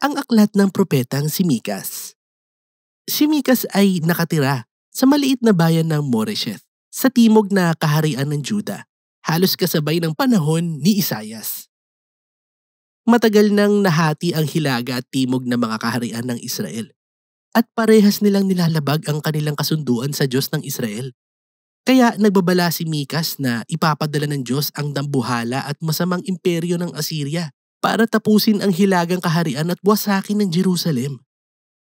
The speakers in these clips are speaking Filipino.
ang aklat ng propetang si Mikas. Si Mikas ay nakatira sa maliit na bayan ng Moresheth sa timog na kaharian ng Juda, halos kasabay ng panahon ni Isaias. Matagal nang nahati ang hilaga at timog na mga kaharian ng Israel at parehas nilang nilalabag ang kanilang kasunduan sa Diyos ng Israel. Kaya nagbabala si Mikas na ipapadala ng Diyos ang dambuhala at masamang imperyo ng Assyria para tapusin ang hilagang kaharian at wasakin ng Jerusalem.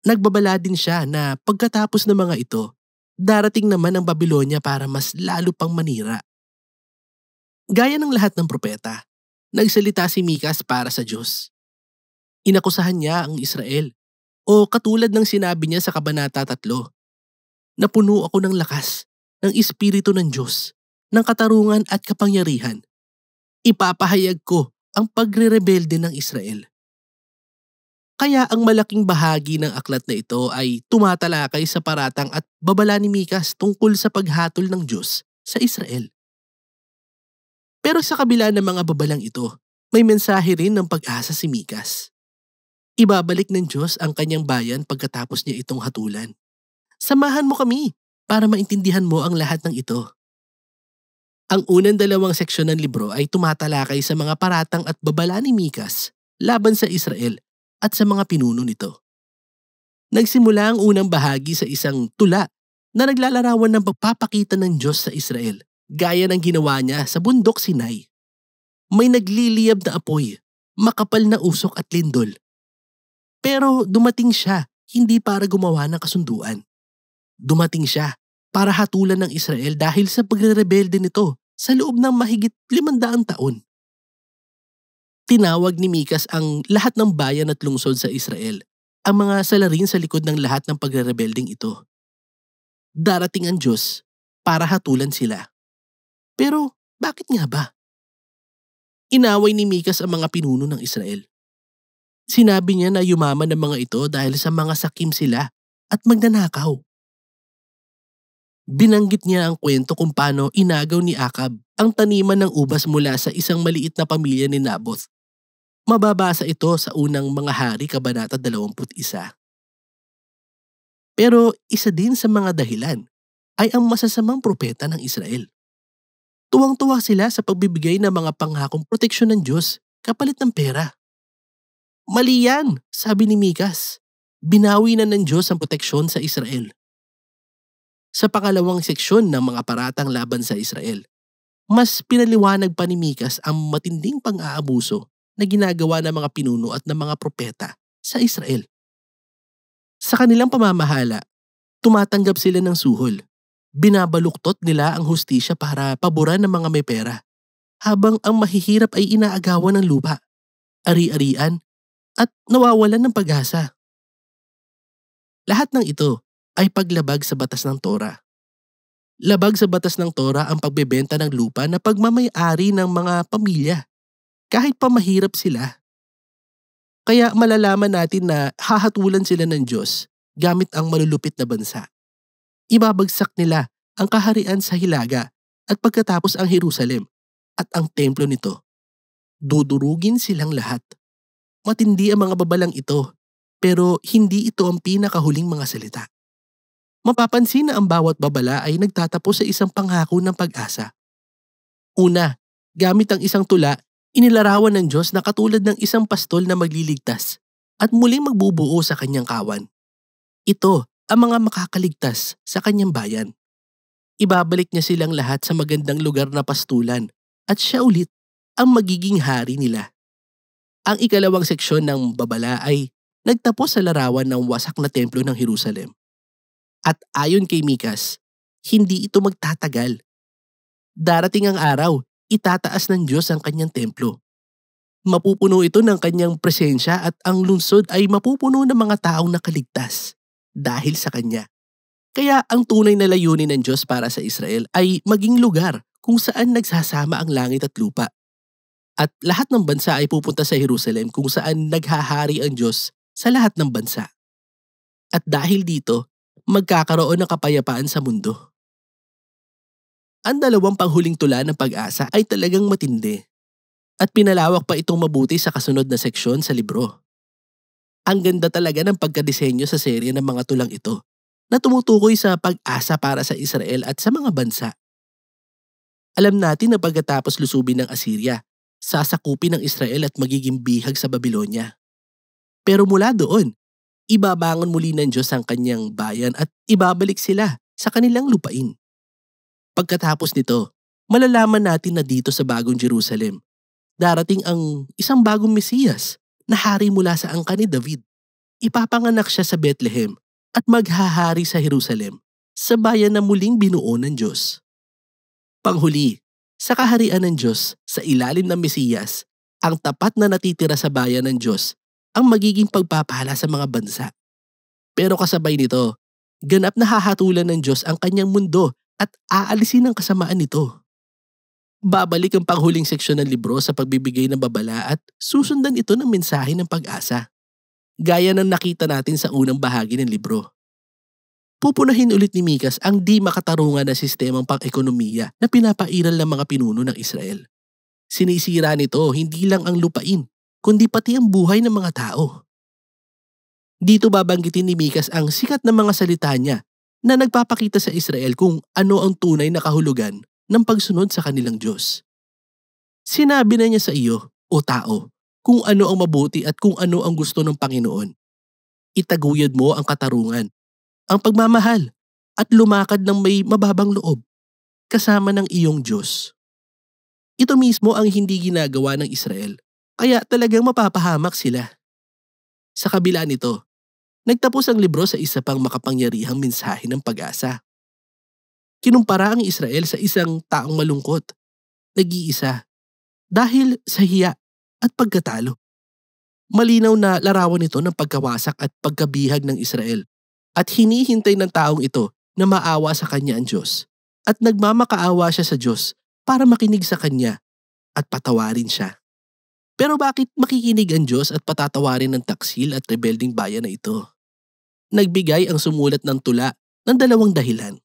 Nagbabala din siya na pagkatapos ng mga ito, darating naman ang Babylonia para mas lalo pang manira. Gaya ng lahat ng propeta, nagsalita si Mikas para sa Diyos. Inakusahan niya ang Israel, o katulad ng sinabi niya sa Kabanata 3, "Napuno ako ng lakas, ng Espiritu ng Diyos, ng katarungan at kapangyarihan. Ipapahayag ko ang pagre-rebelde ng Israel." Kaya ang malaking bahagi ng aklat na ito ay tumatalakay sa paratang at babala ni Mikas tungkol sa paghatol ng Diyos sa Israel. Pero sa kabila ng mga babalang ito, may mensahe rin ng pag-asa si Mikas. Ibabalik ng Diyos ang kanyang bayan pagkatapos niya itong hatulan. Samahan mo kami para maintindihan mo ang lahat ng ito. Ang unang dalawang seksyon ng libro ay tumatalakay sa mga paratang at babala ni Mikas laban sa Israel at sa mga pinuno nito. Nagsimula ang unang bahagi sa isang tula na naglalarawan ng pagpapakita ng Diyos sa Israel, gaya ng ginawa niya sa bundok Sinai. May nagliliyab na apoy, makapal na usok at lindol. Pero dumating siya hindi para gumawa ng kasunduan. Dumating siya para hatulan ng Israel dahil sa pagre-rebelde nito sa loob ng mahigit 500 taon. Tinawag ni Mikas ang lahat ng bayan at lungsod sa Israel, ang mga salarin sa likod ng lahat ng pagre-rebelding ito. Darating ang Diyos para hatulan sila. Pero bakit nga ba? Inaway ni Mikas ang mga pinuno ng Israel. Sinabi niya na yumaman ng mga ito dahil sa mga sakim sila at magnanakaw. Binanggit niya ang kwento kung paano inagaw ni Akab ang taniman ng ubas mula sa isang maliit na pamilya ni Naboth. Mababasa ito sa unang Mga Hari, Kabanata 21. Pero isa din sa mga dahilan ay ang masasamang propeta ng Israel. Tuwang-tuwa sila sa pagbibigay ng mga pangakong proteksyon ng Diyos kapalit ng pera. Mali yan, sabi ni Mikas. Binawi na ng Diyos ang proteksyon sa Israel. Sa pangalawang seksyon ng mga paratang laban sa Israel, mas pinaliwanag pa ni Mikas ang matinding pang-aabuso na ginagawa ng mga pinuno at ng mga propeta sa Israel. Sa kanilang pamamahala, tumatanggap sila ng suhol. Binabaluktot nila ang hustisya para paboran ng mga may pera, habang ang mahihirap ay inaagawan ng lupa, ari-arian, at nawawalan ng pag-asa. Lahat ng ito ay paglabag sa batas ng Torah. Labag sa batas ng Torah ang pagbebenta ng lupa na pagmamay-ari ng mga pamilya, kahit pa mahirap sila. Kaya malalaman natin na hahatulan sila ng Diyos gamit ang malulupit na bansa. Ibabagsak nila ang kaharian sa hilaga at pagkatapos ang Jerusalem at ang templo nito. Dudurugin silang lahat. Matindi ang mga babalang ito, pero hindi ito ang pinakahuling mga salita. Mapapansin na ang bawat babala ay nagtatapos sa isang pangako ng pag-asa. Una, gamit ang isang tula, inilarawan ng Diyos na katulad ng isang pastol na magliligtas at muling magbubuo sa kanyang kawan. Ito ang mga makakaligtas sa kanyang bayan. Ibabalik niya silang lahat sa magandang lugar na pastulan at siya ulit ang magiging hari nila. Ang ikalawang seksyon ng babala ay nagtapos sa larawan ng wasak na templo ng Jerusalem. At ayon kay Mikas, hindi ito magtatagal. Darating ang araw, itataas ng Diyos ang kanyang templo. Mapupuno ito ng kanyang presensya at ang lungsod ay mapupuno ng mga taong nakaligtas dahil sa kanya. Kaya ang tunay na layunin ng Diyos para sa Israel ay maging lugar kung saan nagsasama ang langit at lupa. At lahat ng bansa ay pupunta sa Jerusalem kung saan naghahari ang Diyos sa lahat ng bansa. At dahil dito, magkakaroon ng kapayapaan sa mundo. Ang dalawang panghuling tula ng pag-asa ay talagang matindi. At pinalawak pa itong mabuti sa kasunod na seksyon sa libro. Ang ganda talaga ng pagkadisenyo sa serye ng mga tulang ito na tumutukoy sa pag-asa para sa Israel at sa mga bansa. Alam natin na pagkatapos lusubin ng Assyria, sasakupin ng Israel at magiging bihag sa Babylonia. Pero mula doon, ibabangon muli ng Diyos ang kanyang bayan at ibabalik sila sa kanilang lupain. Pagkatapos nito, malalaman natin na dito sa bagong Jerusalem, darating ang isang bagong Mesiyas na hari mula sa angkan ni David. Ipapanganak siya sa Bethlehem at maghahari sa Jerusalem, sa bayan na muling binuo ng Diyos. Panghuli, sa kaharian ng Diyos sa ilalim ng Mesiyas, ang tapat na natitira sa bayan ng Diyos ang magiging pagpapala sa mga bansa. Pero kasabay nito, ganap na hahatulan ng Diyos ang kanyang mundo at aalisin ang kasamaan nito. Babalik ang panghuling seksyon ng libro sa pagbibigay ng babala at susundan ito ng mensahe ng pag-asa. Gaya ng nakita natin sa unang bahagi ng libro. Pupunahin ulit ni Mikas ang di makatarungan na sistemang pang-ekonomiya na pinapairal ng mga pinuno ng Israel. Sinisira nito hindi lang ang lupain, kundi pati ang buhay ng mga tao. Dito babanggitin ni Mikas ang sikat na mga salita niya na nagpapakita sa Israel kung ano ang tunay na kahulugan ng pagsunod sa kanilang Diyos. Sinabi na niya sa iyo, o tao, kung ano ang mabuti at kung ano ang gusto ng Panginoon. Itaguyod mo ang katarungan, ang pagmamahal, at lumakad ng may mababang loob, kasama ng iyong Diyos. Ito mismo ang hindi ginagawa ng Israel, kaya talagang mapapahamak sila. Sa kabila nito, nagtapos ang libro sa isa pang makapangyarihang mensahe ng pag-asa. Kinumpara ang Israel sa isang taong malungkot, nag-iisa, dahil sa hiya at pagkatalo. Malinaw na larawan ito ng pagkawasak at pagkabihag ng Israel at hinihintay ng taong ito na maawa sa kanya ang Diyos at nagmamakaawa siya sa Diyos para makinig sa kanya at patawarin siya. Pero bakit makikinig ang Diyos at patatawarin ng taksil at rebelding bayan na ito? Nagbigay ang sumulat ng tula ng dalawang dahilan.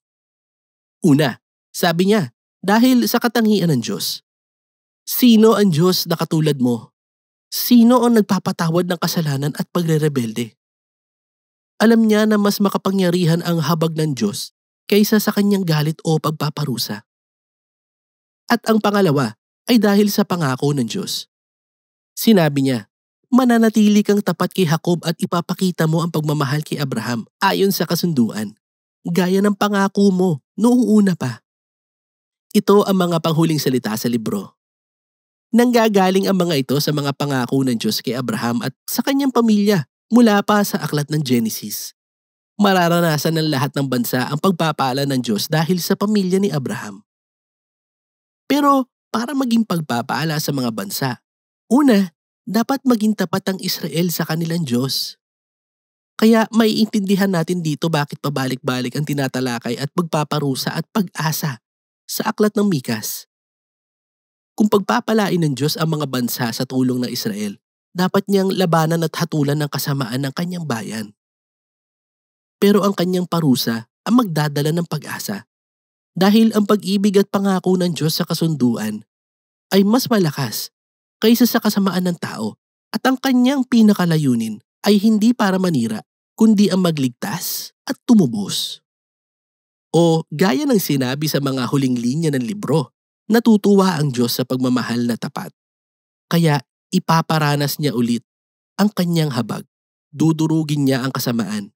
Una, sabi niya, dahil sa katangian ng Diyos. Sino ang Diyos na katulad mo? Sino ang nagpapatawad ng kasalanan at pagre-rebelde? Alam niya na mas makapangyarihan ang habag ng Diyos kaysa sa kanyang galit o pagpaparusa. At ang pangalawa ay dahil sa pangako ng Diyos. Sinabi niya, mananatili kang tapat kay Jacob at ipapakita mo ang pagmamahal kay Abraham ayon sa kasunduan, gaya ng pangako mo noong una pa. Ito ang mga panghuling salita sa libro. Nanggagaling ang mga ito sa mga pangako ng Diyos kay Abraham at sa kanyang pamilya mula pa sa aklat ng Genesis. Mararanasan ng lahat ng bansa ang pagpapala ng Diyos dahil sa pamilya ni Abraham. Pero para maging pagpapala sa mga bansa, una, dapat maging tapat ang Israel sa kanilang Diyos. Kaya maiintindihan natin dito bakit pabalik-balik ang tinatalakay at pagpaparusa at pag-asa sa aklat ng Mikas. Kung pagpapalain ng Diyos ang mga bansa sa tulong ng Israel, dapat niyang labanan at hatulan ng kasamaan ng kanyang bayan. Pero ang kanyang parusa ang magdadala ng pag-asa. Dahil ang pag-ibig at pangako ng Diyos sa kasunduan ay mas malakas kaysa sa kasamaan ng tao at ang kanyang pinakalayunin ay hindi para manira kundi ang magligtas at tumubos. O gaya ng sinabi sa mga huling linya ng libro, natutuwa ang Diyos sa pagmamahal na tapat. Kaya ipaparanas niya ulit ang kanyang habag. Dudurugin niya ang kasamaan.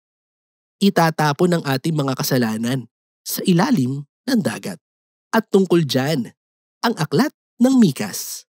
Itatapon ang ating mga kasalanan sa ilalim ng dagat. At tungkol dyan, ang aklat ng Mikas.